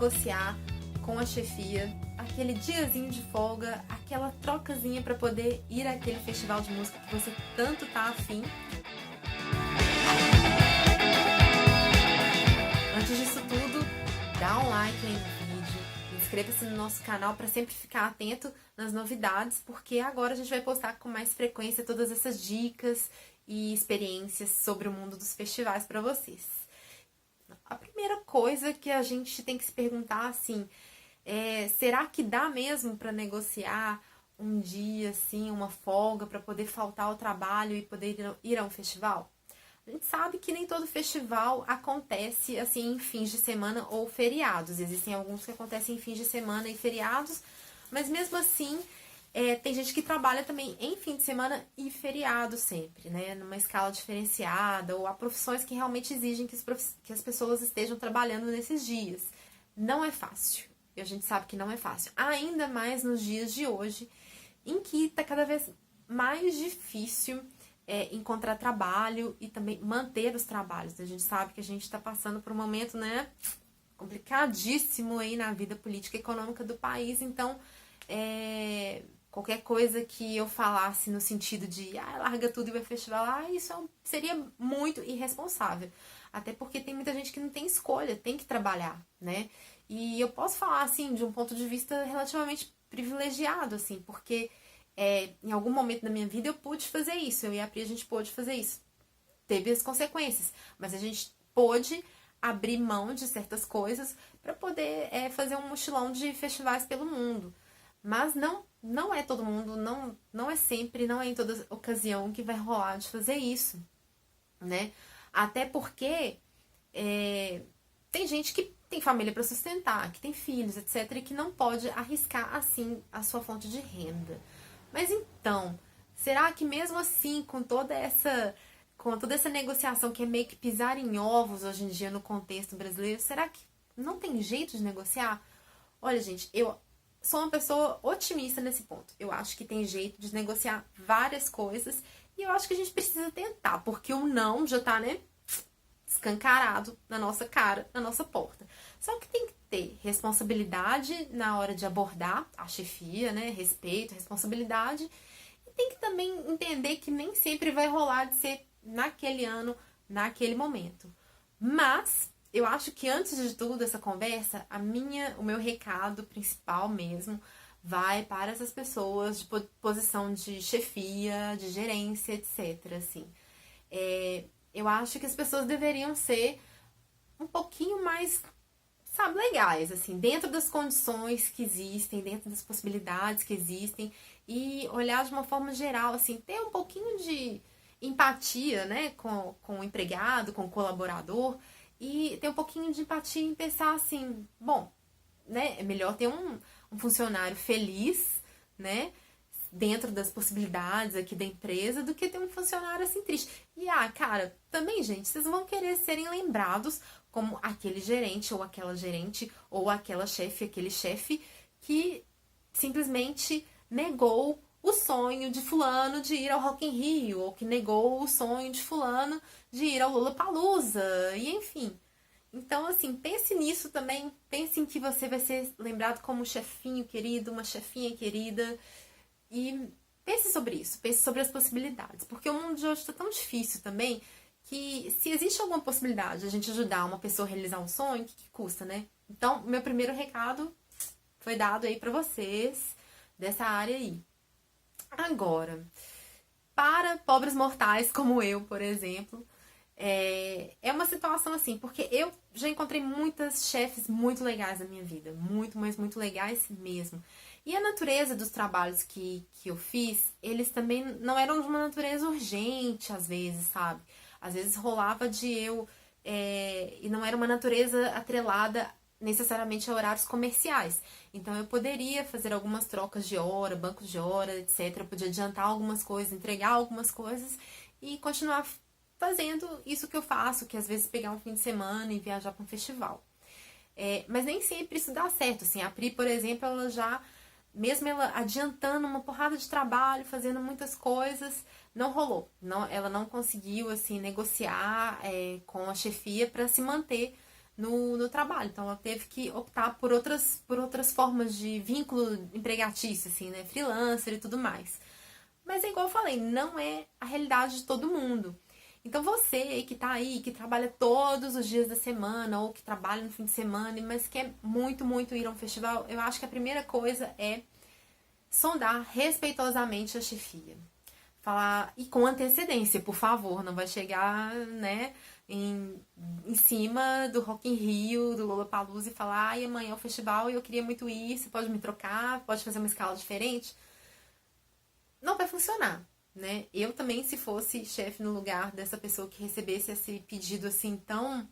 negociar com a chefia aquele diazinho de folga, aquela trocazinha para poder ir àquele festival de música que você tanto tá afim. Antes disso tudo, dá um like aí no vídeo, inscreva-se no nosso canal para sempre ficar atento nas novidades, porque agora a gente vai postar com mais frequência todas essas dicas e experiências sobre o mundo dos festivais para vocês. A primeira coisa que a gente tem que se perguntar assim, será que dá mesmo para negociar um dia, assim, uma folga para poder faltar ao trabalho e poder ir a um festival? A gente sabe que nem todo festival acontece assim em fins de semana ou feriados. Existem alguns que acontecem em fins de semana e feriados, mas mesmo assim tem gente que trabalha também em fim de semana e feriado sempre, né? Numa escala diferenciada, ou há profissões que realmente exigem que as pessoas estejam trabalhando nesses dias. Não é fácil. E a gente sabe que não é fácil. Ainda mais nos dias de hoje, em que está cada vez mais difícil encontrar trabalho e também manter os trabalhos. A gente sabe que a gente está passando por um momento, né, complicadíssimo aí na vida política e econômica do país. Então, qualquer coisa que eu falasse no sentido de larga tudo e vai festival, isso seria muito irresponsável. Até porque tem muita gente que não tem escolha, tem que trabalhar, né? E eu posso falar, assim, de um ponto de vista relativamente privilegiado, assim, porque em algum momento da minha vida eu pude fazer isso, eu e a Pri, a gente pôde fazer isso. Teve as consequências, mas a gente pôde abrir mão de certas coisas para poder fazer um mochilão de festivais pelo mundo. Mas não é todo mundo, não é sempre, não é em toda ocasião que vai rolar de fazer isso, né? Até porque tem gente que tem família para sustentar, que tem filhos, etc., e que não pode arriscar assim a sua fonte de renda. Mas então, será que mesmo assim, com toda essa negociação que é meio que pisar em ovos hoje em dia no contexto brasileiro, será que não tem jeito de negociar? Olha, gente, eu sou uma pessoa otimista nesse ponto. Eu acho que tem jeito de negociar várias coisas e eu acho que a gente precisa tentar, porque o não já tá, né, escancarado na nossa cara, na nossa porta. Só que tem que ter responsabilidade na hora de abordar a chefia, né? Respeito, responsabilidade. E tem que também entender que nem sempre vai rolar de ser naquele ano, naquele momento. Mas eu acho que antes de tudo essa conversa, o meu recado principal mesmo vai para essas pessoas de posição de chefia, de gerência, etc. Assim. Eu acho que as pessoas deveriam ser um pouquinho mais, sabe, legais, assim, dentro das condições que existem, dentro das possibilidades que existem, e olhar de uma forma geral, assim, ter um pouquinho de empatia, né, com o empregado, com o colaborador, e ter um pouquinho de empatia em pensar assim, bom, né, é melhor ter um funcionário feliz, né, dentro das possibilidades aqui da empresa, do que ter um funcionário assim triste. E cara, também, gente, vocês vão querer serem lembrados como aquele gerente, ou aquela gerente, ou aquela chefe, aquele chefe que simplesmente negou o sonho de fulano de ir ao Rock in Rio, ou que negou o sonho de fulano de ir ao Lollapalooza, e enfim. Então, assim, pense nisso também, pense em que você vai ser lembrado como um chefinho querido, uma chefinha querida, e pense sobre isso, pense sobre as possibilidades, porque o mundo de hoje está tão difícil também, que se existe alguma possibilidade de a gente ajudar uma pessoa a realizar um sonho, o que custa, né? Então, meu primeiro recado foi dado aí pra vocês, dessa área aí. Agora, para pobres mortais como eu, por exemplo, é uma situação assim, porque eu já encontrei muitas chefes muito legais na minha vida, muito, mas muito legais mesmo. E a natureza dos trabalhos que eu fiz, eles também não eram de uma natureza urgente, às vezes, sabe? Às vezes rolava de e não era uma natureza atrelada necessariamente a horários comerciais. Então eu poderia fazer algumas trocas de hora, bancos de hora, etc. Eu podia adiantar algumas coisas, entregar algumas coisas e continuar fazendo isso que eu faço, que às vezes pegar um fim de semana e viajar para um festival. Mas nem sempre isso dá certo. Assim, a Pri, por exemplo, ela já, mesmo ela adiantando uma porrada de trabalho, fazendo muitas coisas, não rolou. Ela não conseguiu assim negociar com a chefia para se manter no trabalho. Então ela teve que optar por outras formas de vínculo empregatício, assim, né? Freelancer e tudo mais. Mas é igual eu falei, não é a realidade de todo mundo. Então você que tá aí, que trabalha todos os dias da semana, ou que trabalha no fim de semana, mas quer muito, muito ir a um festival, eu acho que a primeira coisa é sondar respeitosamente a chefia. Falar, e com antecedência, por favor, não vai chegar, né, em cima do Rock in Rio, do Lollapalooza e falar, ai, amanhã é o festival e eu queria muito ir, você pode me trocar, pode fazer uma escala diferente. Não vai funcionar, né? Eu também, se fosse chefe no lugar dessa pessoa que recebesse esse pedido assim tão,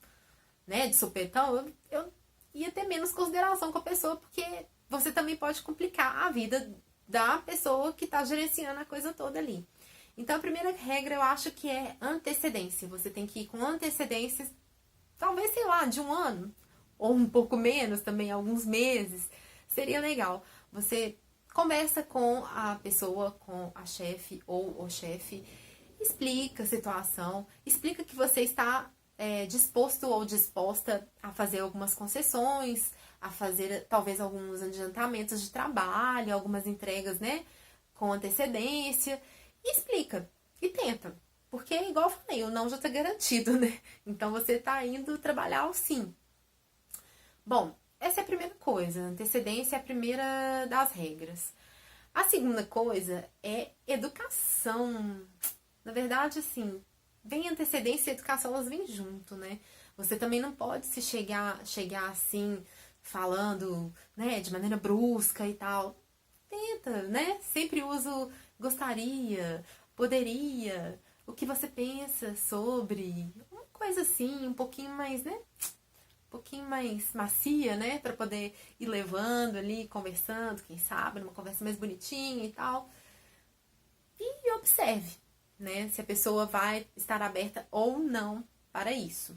né, de supetão, eu ia ter menos consideração com a pessoa, porque você também pode complicar a vida da pessoa que está gerenciando a coisa toda ali. Então, a primeira regra eu acho que é antecedência. Você tem que ir com antecedência, talvez, sei lá, de um ano, ou um pouco menos também, alguns meses. Seria legal. Você conversa com a pessoa, com a chefe ou o chefe, explica a situação, explica que você está disposto ou disposta a fazer algumas concessões, a fazer talvez alguns adiantamentos de trabalho, algumas entregas, né, com antecedência. E explica, e tenta. Porque, igual eu falei, o não já está garantido, né? Então, você está indo trabalhar ao sim. Bom, essa é a primeira coisa. Antecedência é a primeira das regras. A segunda coisa é educação. Na verdade, assim, vem antecedência e educação, elas vêm junto, né? Você também não pode se chegar assim, falando, né, de maneira brusca e tal. Tenta, né? Sempre uso gostaria, poderia, o que você pensa sobre, uma coisa assim, um pouquinho mais, né? Um pouquinho mais macia, né? Pra poder ir levando ali, conversando, quem sabe, numa conversa mais bonitinha e tal. E observe, né? Se a pessoa vai estar aberta ou não para isso.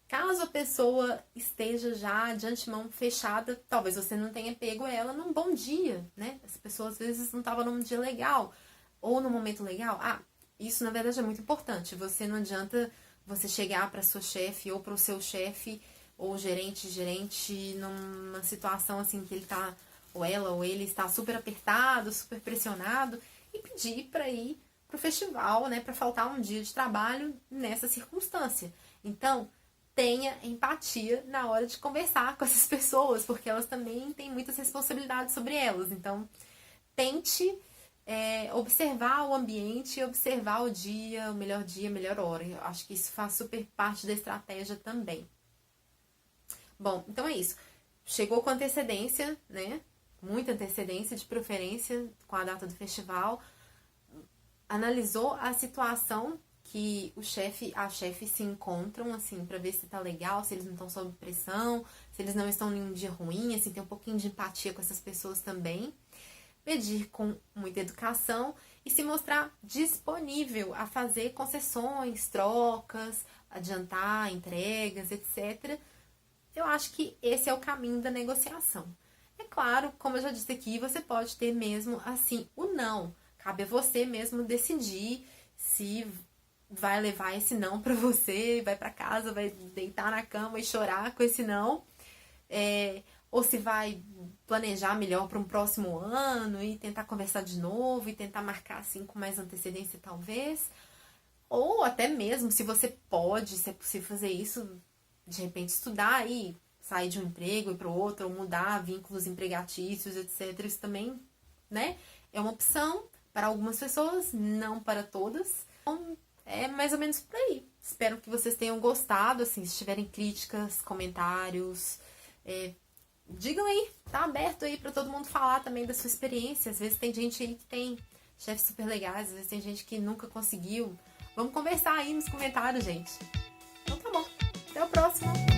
Caso a pessoa esteja já de antemão fechada, talvez você não tenha pego ela num bom dia, né? Essa pessoa às vezes não estava num dia legal ou num momento legal. Ah, isso na verdade é muito importante. Você não adianta você chegar para sua chefe ou para o seu chefe ou gerente numa situação assim que ele tá, ou ela ou ele está super apertado, super pressionado e pedir para ir pro festival, né? Para faltar um dia de trabalho nessa circunstância. Então, tenha empatia na hora de conversar com essas pessoas, porque elas também têm muitas responsabilidades sobre elas. Então, tente observar o ambiente, observar o dia, a melhor hora. Eu acho que isso faz super parte da estratégia também. Bom, então é isso. Chegou com antecedência, né? Muita antecedência, de preferência, com a data do festival. Analisou a situação que o chefe, a chefe se encontram, assim, pra ver se tá legal, se eles não estão sob pressão, se eles não estão em um dia ruim, assim, ter um pouquinho de empatia com essas pessoas também. Pedir com muita educação e se mostrar disponível a fazer concessões, trocas, adiantar entregas, etc. Eu acho que esse é o caminho da negociação. É claro, como eu já disse aqui, você pode ter mesmo, assim, o não. Cabe a você mesmo decidir se vai levar esse não pra você, vai pra casa, vai deitar na cama e chorar com esse não, ou se vai planejar melhor para um próximo ano e tentar conversar de novo e tentar marcar assim com mais antecedência talvez, ou até mesmo se você pode, se é possível fazer isso, de repente estudar e sair de um emprego e para o outro, ou mudar vínculos empregatícios, etc. Isso também, né, é uma opção para algumas pessoas, não para todas. Então, é mais ou menos por aí. Espero que vocês tenham gostado, assim, se tiverem críticas, comentários, digam aí, tá aberto aí pra todo mundo falar também da sua experiência. Às vezes tem gente aí que tem chefes super legais, às vezes tem gente que nunca conseguiu. Vamos conversar aí nos comentários, gente. Então tá bom, até o próximo!